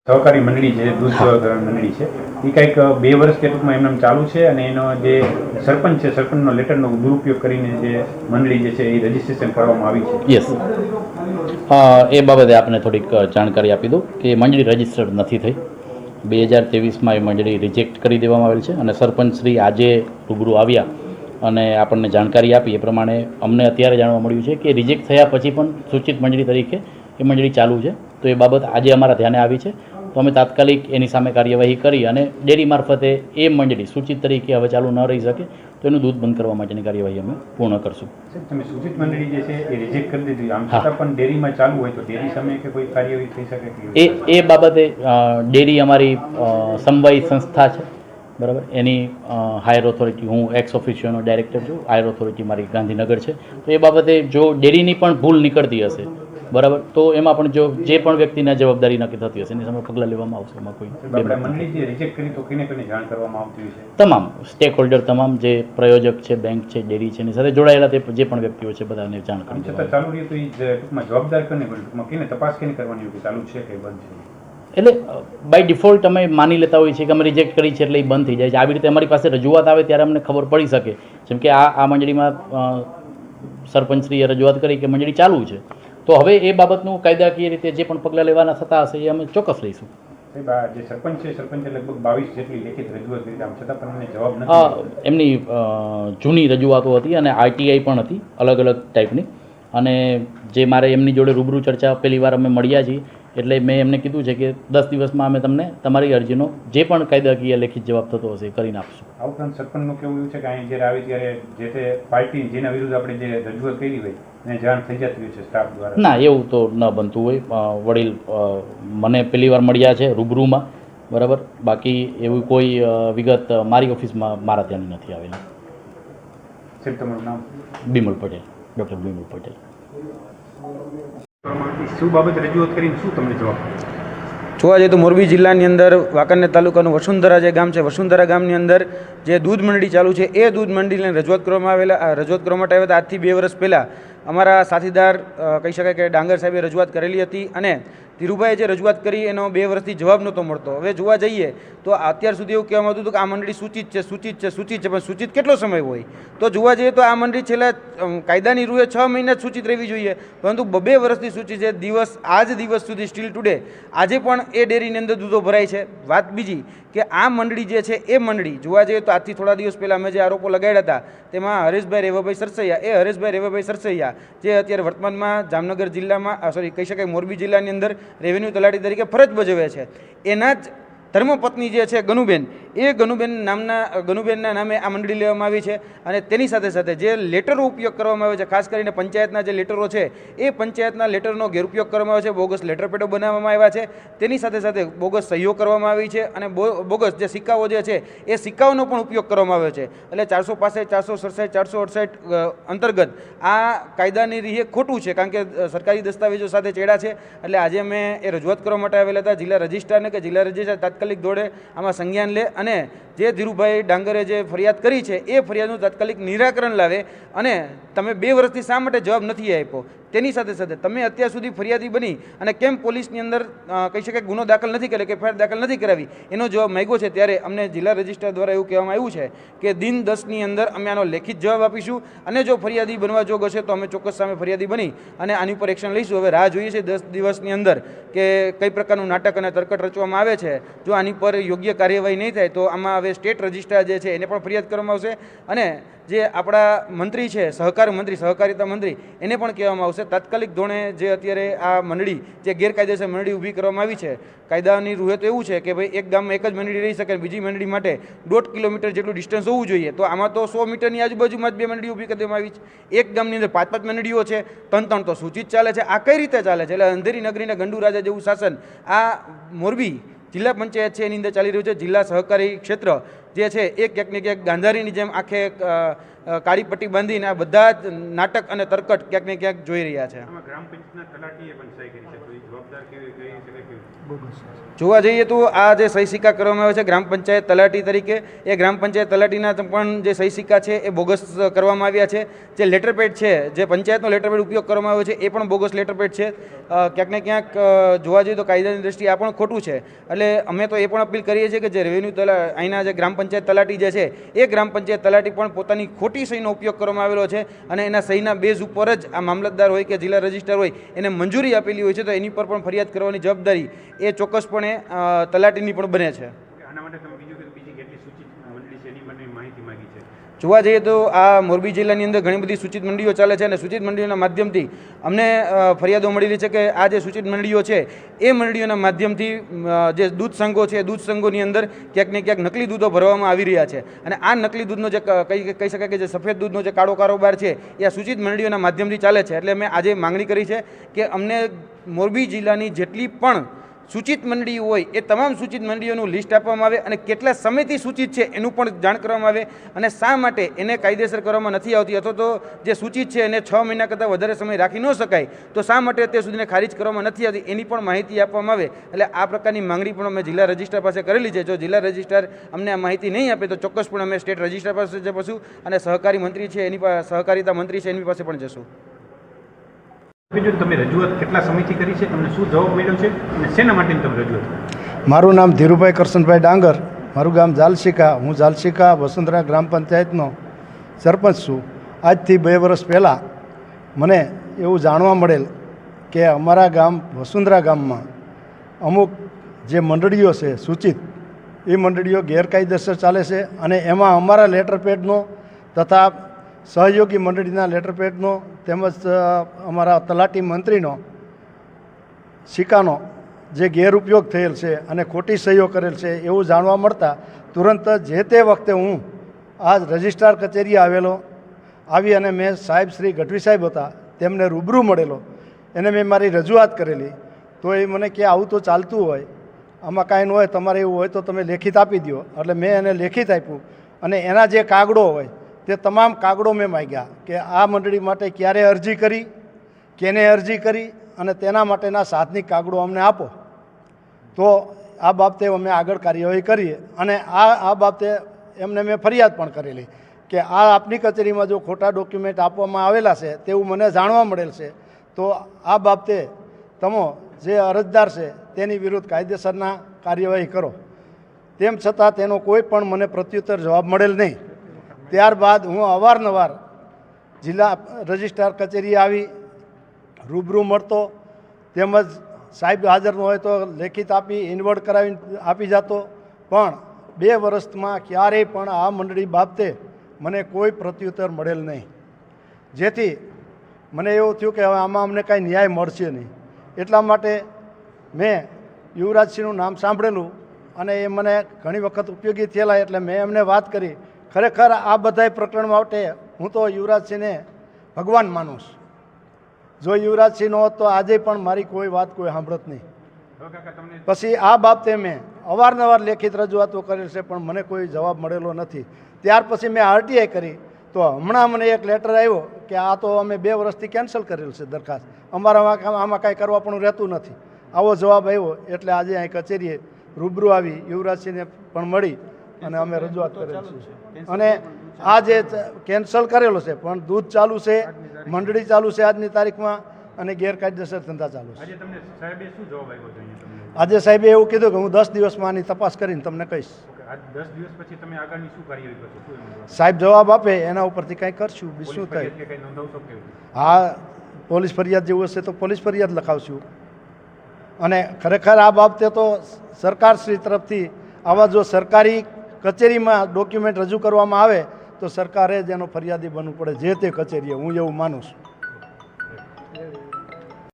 સહકારી મંડળી છે, દૂધ સહકારી મંડળી છે, એ કંઈક 2 વર્ષ કે ટૂંકમાં એમને ચાલુ છે અને એનો જે સરપંચ છે, સરપંચનો લેટરનો દુરુપયોગ કરીને જે મંડળી જે છે એ રજીસ્ટ્રેશન કરવામાં આવી છે. યસ, એ બાબતે આપને થોડીક જાણકારી આપી દઉં કે મંડળી રજિસ્ટર્ડ નથી થઈ. 2023માં એ મંડળી રિજેક્ટ કરી દેવામાં આવેલ છે અને સરપંચ શ્રી આજે રૂબરૂ આવ્યા અને આપણને જાણકારી આપી એ પ્રમાણે અમને અત્યારે જાણવા મળ્યું છે કે રિજેક્ટ થયા પછી પણ સૂચિત મંડળી તરીકે એ મંડળી ચાલુ છે. તો એ બાબત આજે અમારા ધ્યાને આવી છે, તો અમે તાત્કાલિક એની સામે કાર્યવાહી કરી અને ડેરી મારફતે એ મંડળી સૂચિત તરીકે હવે ચાલુ ન રહી શકે તો એનું દૂધ બંધ કરવા માટેની કાર્યવાહી અમે પૂર્ણ કરશું. તમે સૂચિત મંડળી જે છે એ રિજેક્ટ કરી દીધી, આમ છતાં પણ ડેરીમાં ચાલુ હોય તો ડેરી સામે કે કોઈ કાર્યવાહી થઈ શકે? એ બાબતે ડેરી અમારી સમવાય સંસ્થા છે, બરાબર, એની હાયર ઓથોરિટી, હું એક્સ ઓફિશિયોનો ડાયરેક્ટર છું, હાયર ઓથોરિટી મારી ગાંધીનગર છે. તો એ બાબતે જો ડેરીની પણ ભૂલ નીકળતી હશે, બરાબર, તો એમાં પણ જો જે પણ વ્યક્તિને જવાબદારી નક્કી થતી હશે એની સામે પગલાં લેવામાં આવશે. એમાં કોઈ મંડળી જે રિજેક્ટ કરી તો કોને કોને જાણ કરવામાં આવતી છે? તમામ સ્ટેક હોલ્ડર, તમામ જે પ્રયોજક છે, બેંક છે, ડેરી છે, એની સાથે જોડાયેલા તે જે પણ વ્યક્તિઓ છે બધાને જાણ કરી છતાં ચાલુ રહી તો એ ટૂંકમાં જવાબદાર કોને, ટૂંકમાં કેને તપાસ કેને કરવાની હોય કે ચાલુ છે કે બંધ છે? એટલે બાય ડિફોલ્ટ અમે માની લેતા હોઈએ છીએ કે અમે રિજેક્ટ કરી છે એટલે એ બંધ થઈ જાય છે. આવી રીતે અમારી પાસે રજૂઆત આવે ત્યારે અમને ખબર પડી શકે, જેમ કે આ મંડળીમાં સરપંચશ્રીએ રજૂઆત કરી કે મંડળી ચાલુ છે, તો હવે એ બાબતનું કાયદાકીય રીતે જે પણ પગલાં લેવાના થતા હશે એ અમે ચોક્કસ લઈશું. જે સરપંચ છે, સરપંચે લગભગ 22 જેટલી લેખિત રજૂઆત કરી, આમ છતાં પણ એમને જવાબ નથી. એમની જૂની રજૂઆતો હતી અને આરટીઆઈ પણ હતી, અલગ અલગ ટાઈપની. અને જે મારે એમની જોડે રૂબરૂ ચર્ચા પહેલી વાર અમે મળ્યા છીએ એટલે મેં એમને કીધું છે કે 10 દિવસમાં અમે તમને તમારી અરજીનો જે પણ કાયદાકીય લેખિત જવાબ થતો હશે એ કરીને આપશું. આ ઉપરાંત સરપંચનું કેવું એવું છે કે અહીં જ્યારે આવી ત્યારે જે તે પાર્ટી જેના વિરુદ્ધ આપણે જે રજૂઆત કરી હોય એને જાણ થઈ જતી હોય છે સ્ટાફ દ્વારા? ના, એવું તો ન બનતું હોય. વડીલ મને પહેલી વાર મળ્યા છે રૂબરૂમાં, બરાબર, બાકી એવી કોઈ વિગત મારી ઓફિસમાં મારા ધ્યાને નથી આવેલી. સાહેબ, તમારું નામ? બિમલ પટેલ, ડૉક્ટર બિમલ પટેલ. શું બાબત રજૂઆત કરીને શું તમને જવાબ? જોવા જઈએ તો મોરબી જિલ્લાની અંદર વાંકાનેર તાલુકાનું વસુંધરા જે ગામ છે, વસુંધરા ગામની અંદર જે દૂધ મંડળી ચાલુ છે એ દૂધ મંડળીને રજૂઆત કરવા માટે આવ્યા હતા. આજથી 2 વર્ષ પહેલાં અમારા સાથીદાર કહી શકાય કે ડાંગર સાહેબે રજૂઆત કરેલી હતી અને ધીરુભાઈએ જે રજૂઆત કરી એનો 2 વર્ષથી જવાબ નહોતો મળતો. હવે જોવા જઈએ તો અત્યાર સુધી એવું કહેવામાં આવતું હતું કે આ મંડળી સૂચિત છે, સૂચિત છે, સૂચિત છે, પણ સૂચિત કેટલો સમય હોય? તો જોવા જઈએ તો આ મંડળી છેલ્લા કાયદાની રૂએ 6 મહિના જ સૂચિત રહેવી જોઈએ, પરંતુ 2 વર્ષથી સૂચિત છે. આજ દિવસ સુધી સ્ટીલ ટુડે આજે પણ એ ડેરીની અંદર દૂધો ભરાય છે. વાત બીજી કે આ મંડળી જે છે એ મંડળી જોવા જઈએ તો આજથી થોડા દિવસ પહેલાં અમે જે આરોપો લગાડ્યા હતા તેમાં હરેશભાઈ રેવાભાઈ સરસૈયા, એ હરેશભાઈ રેવાભાઈ સરસૈયા જે અત્યારે વર્તમાનમાં જામનગર જિલ્લામાં કહી શકાય મોરબી જિલ્લાની અંદર રેવન્યુ તલાટી તરીકે ફરજ ભજવે છે, એના જ ધર્મપત્ની જે છે ગનુબેન, એ ગનુબેનના નામે આ મંડળી લેવામાં આવી છે. અને તેની સાથે સાથે જે લેટરો ઉપયોગ કરવામાં આવે છે, ખાસ કરીને પંચાયતના જે લેટરો છે એ પંચાયતના લેટરનો ગેરઉપયોગ કરવામાં આવે છે, બોગસ લેટર પેડો બનાવવામાં આવ્યા છે, તેની સાથે સાથે બોગસ સહીઓ કરવામાં આવી છે અને બોગસ જે સિક્કાઓ જે છે એ સિક્કાઓનો પણ ઉપયોગ કરવામાં આવ્યો છે. એટલે 465, 467, 468 અંતર્ગત આ કાયદાની રીહે ખોટું છે, કારણ કે સરકારી દસ્તાવેજો સાથે ચેડા છે. એટલે આજે અમે એ રજૂઆત કરવા માટે આવેલા હતા જિલ્લા રજિસ્ટ્રારને કે જિલ્લા રજિસ્ટ્રાર તાત્કાલિક દોડે આમાં સંજ્ઞાન લે અને જે ધીરુભાઈ ડાંગરે જે ફરિયાદ કરી છે એ ફરિયાદનું તાત્કાલિક નિરાકરણ લાવે. અને તમે 2 વર્ષથી શા માટે જવાબ નથી આપ્યો? તેની સાથે સાથે તમે અત્યાર સુધી ફરિયાદી બની અને કેમ પોલીસની અંદર કહી શકાય ગુનો દાખલ નથી કર્યો કે એફઆઈઆર દાખલ નથી કરાવી એનો જવાબ માંગ્યો છે. ત્યારે અમને જિલ્લા રજિસ્ટ્રાર દ્વારા એવું કહેવામાં આવ્યું છે કે દિન 10ની અંદર અમે આનો લેખિત જવાબ આપીશું અને જો ફરિયાદી બનવા જોગ હશે તો અમે ચોક્કસ સામે ફરિયાદી બની અને આની ઉપર એક્શન લઈશું. હવે રાહ જોઈએ છે 10 દિવસની અંદર કે કઈ પ્રકારનું નાટક અને તરકટ રચવામાં આવે છે. જો આની પર યોગ્ય કાર્યવાહી નહીં થાય તો આમાં હવે સ્ટેટ રજિસ્ટ્રાર જે છે એને પણ ફરિયાદ કરવામાં આવશે અને જે આપણા મંત્રી છે સહકારિતા મંત્રી એને પણ કહેવામાં આવશે તાત્કાલિક ધોરણે જે અત્યારે આ મંડળી જે ગેરકાયદેસર મંડળી ઊભી કરવામાં આવી છે. કાયદાની રૂહે તો એવું છે કે ભાઈ એક ગામમાં એક જ મંડળી રહી શકે, બીજી મંડળી માટે 1.5 કિલોમીટર જેટલું ડિસ્ટન્સ હોવું જોઈએ, તો આમાં તો 100 મીટરની આજુબાજુમાં જ 2 મંડળી ઊભી કરી દેવામાં આવી છે. એક ગામની અંદર 5-5 મંડળીઓ છે, 3-3 તો સૂચિત ચાલે છે. આ કઈ રીતે ચાલે છે? એટલે અંધેરી નગરીને ગંડુ રાજા જેવું શાસન આ મોરબી જિલ્લા પંચાયત છે એની અંદર ચાલી રહ્યું છે. જિલ્લા સહકારી ક્ષેત્ર જે છે એ ક્યાંક ને ક્યાંક ગાંધારીની જેમ આખે કાળી પટ્ટી બાંધીને આ બધા જ નાટક અને તરકટ ક્યાંક ને ક્યાંક જોઈ રહ્યા છે. આમાં ગ્રામ પંચાયતના તલાટીએ પણ સહી કરી છે, તો એ જવાબદાર કેવી કહી શકાય કે જોવા જઈએ તો આ જે સહી સિક્કા કરવામાં આવે છે ગ્રામ પંચાયત તલાટી તરીકે, એ ગ્રામ પંચાયત તલાટીના પણ જે સહી સિક્કા છે એ બોગસ કરવામાં આવ્યા છે. જે લેટરપેડ છે, જે પંચાયતનો લેટરપેડ ઉપયોગ કરવામાં આવ્યો છે એ પણ બોગસ લેટરપેડ છે. ક્યાંક ને ક્યાંક જોવા જઈએ તો કાયદાની દ્રષ્ટિએ આ પણ ખોટું છે. એટલે અમે તો એ પણ અપીલ કરીએ છીએ કે જે રેવન્યુ અહીંના જે ગ્રામ પંચાયત તલાટી જે છે એ ગ્રામ પંચાયત તલાટી પણ પોતાની ખોટી સહીનો ઉપયોગ કરવામાં આવેલો છે અને એના સહીના બેઝ ઉપર જ આ મામલતદાર હોય કે જિલ્લા રજિસ્ટ્રાર હોય એને મંજૂરી આપેલી હોય છે, તો એની પર પણ ફરિયાદ કરવાની જવાબદારી એ ચોક્કસપણે તલાટીની પણ બને છે. આના માટે તમે બીજી કેટલી સૂચિત મંડળી છે એની મને માહિતી માંગી છે? જોવા જઈએ તો આ મોરબી જિલ્લાની અંદર ઘણી બધી સૂચિત મંડળીઓ ચાલે છે અને સૂચિત મંડળીઓના માધ્યમથી અમને ફરિયાદો મળેલી છે કે આ જે સૂચિત મંડળીઓ છે એ મંડળીઓના માધ્યમથી જે દૂધ સંઘો છે, દૂધ સંઘોની અંદર ક્યાંક ને ક્યાંક નકલી દૂધો ભરવામાં આવી રહ્યા છે અને આ નકલી દૂધનો જે કહી શકાય કે જે સફેદ દૂધનો જે કાળો કારોબાર છે એ આ સૂચિત મંડળીઓના માધ્યમથી ચાલે છે. એટલે અમે આજે માંગણી કરી છે કે અમને મોરબી જિલ્લાની જેટલી પણ સૂચિત મંડળીઓ હોય એ તમામ સૂચિત મંડળીઓનું લિસ્ટ આપવામાં આવે અને કેટલા સમયથી સૂચિત છે એનું પણ જાણ કરવામાં આવે અને શા માટે એને કાયદેસર કરવામાં નથી આવતી, અથવા તો જે સૂચિત છે એને 6 મહિના કરતાં વધારે સમય રાખી ન શકાય તો શા માટે અત્યાર સુધીને ખારીજ કરવામાં નથી આવતી એની પણ માહિતી આપવામાં આવે. એટલે આ પ્રકારની માંગણી પણ અમે જિલ્લા રજિસ્ટ્રાર પાસે કરેલી છે. જો જિલ્લા રજિસ્ટ્રાર અમને આ માહિતી નહીં આપે તો ચોક્કસપણે અમે સ્ટેટ રજિસ્ટ્રાર પાસે જશું અને સહકારી મંત્રી છે એની સહકારિતા મંત્રી છે એની પાસે પણ જશું. બીજું તમે રજૂઆત કેટલા સમયથી કરી છે, તમને શું જવાબ મળ્યો છે અને શેના માટેની તમે રજૂઆત? મારું નામ ધીરુભાઈ કરશનભાઈ ડાંગર, મારું ગામ ઝાલશીકા. હું ઝાલશીકા વસુંધરા ગ્રામ પંચાયતનો સરપંચ છું. આજથી 2 વર્ષ પહેલાં મને એવું જાણવા મળેલ કે અમારા ગામ વસુંધરા ગામમાં અમુક જે મંડળીઓ છે સૂચિત, એ મંડળીઓ ગેરકાયદેસર ચાલે છે અને એમાં અમારા લેટરપેડનો તથા સહયોગી મંડળીના લેટરપેડનો તેમજ અમારા તલાટી મંત્રીનો સિક્કાનો જે ગેરઉપયોગ થયેલ છે અને ખોટી સહીઓ કરેલ છે એવું જાણવા મળતા તુરંત જે તે વખતે હું આ રજિસ્ટ્રાર કચેરીએ આવી અને મેં સાહેબ શ્રી ગઢવી સાહેબ હતા તેમને રૂબરૂ મળેલો. એને મેં મારી રજૂઆત કરેલી તો એ મને કે આવું તો ચાલતું હોય, આમાં કાંઈ ન હોય, તમારે એવું હોય તો તમે લેખિત આપી દો. એટલે મેં એને લેખિત આપ્યું અને એના જે કાગડો હોય તે તમામ કાગડો મેં માગ્યા કે આ મંડળી માટે ક્યારે અરજી કરી, કેને અરજી કરી અને તેના માટેના સાધનિક કાગડો અમને આપો. તો આ બાબતે અમે આગળ કાર્યવાહી કરીએ અને આ બાબતે એમને મેં ફરિયાદ પણ કરેલી કે આ આપની કચેરીમાં જો ખોટા ડોક્યુમેન્ટ આપવામાં આવેલા છે તેવું મને જાણવા મળેલ છે, તો આ બાબતે તમે જે અરજદાર છે તેની વિરુદ્ધ કાયદેસરના કાર્યવાહી કરો. તેમ છતાં તેનો કોઈ પણ મને પ્રત્યુત્તર જવાબ મળેલ નહીં. ત્યારબાદ હું અવારનવાર જિલ્લા રજિસ્ટ્રાર કચેરીએ આવી રૂબરૂ મળતો, તેમજ સાહેબ હાજર ન હોય તો લેખિત આપી ઇન્વર્ટ કરાવીને આપી જતો, પણ 2 વર્ષમાં ક્યારેય પણ આ મંડળી બાબતે મને કોઈ પ્રત્યુત્તર મળેલ નહીં. જેથી મને એવું થયું કે હવે આમાં અમને કાંઈ ન્યાય મળશે નહીં. એટલા માટે મેં યુવરાજસિંહનું નામ સાંભળેલું અને એ મને ઘણી વખત ઉપયોગી થયેલા, એટલે મેં એમને વાત કરી. ખરેખર આ બધાય પ્રકરણ માટે હું તો યુવરાજસિંહને ભગવાન માનું છું. જો યુવરાજસિંહ ન હોત તો આજે પણ મારી કોઈ વાત કોઈ સાંભળત નહીં. પછી આ બાબતે મેં અવારનવાર લેખિત રજૂઆતો કરેલ છે પણ મને કોઈ જવાબ મળેલો નથી. ત્યાર પછી મેં આરટીઆઈ કરી તો હમણાં મને એક લેટર આવ્યો કે આ તો અમે 2 વર્ષથી કેન્સલ કરેલ છે દરખાસ્ત, આમાં કાંઈ કરવા પણ રહેતું નથી. આવો જવાબ આવ્યો એટલે આજે અહીં કચેરીએ રૂબરૂ આવી યુવરાજસિંહને પણ મળી અને અમે રજૂઆત કરેલ છે. અને આ જે કેન્સલ કરેલો છે પણ દૂધ ચાલુ છે, મંડળી ચાલુ છે આજની તારીખમાં અને ગેરકાયદેસર ધંધા ચાલુ છે. આજે સાહેબે એવું કીધું કે હું 10 દિવસમાં આની તપાસ કરીને તમને કહીશ. 10 દિવસ પછી તમે આગળની શું કાર્યવાહી કરશો? સાહેબ જવાબ આપે એના ઉપરથી કંઈ કરશું, બીજું શું થાય. હા, પોલીસ ફરિયાદ જેવું હશે તો પોલીસ ફરિયાદ લખાવશું. અને ખરેખર આ બાબતે તો સરકારશ્રી તરફથી આવા જો સરકારી કચેરીમાં ડોક્યુમેન્ટ રજૂ કરવામાં આવે તો સરકારે જ એનો ફરિયાદી બનવું પડે જે તે કચેરીએ, હું એવું માનું છું.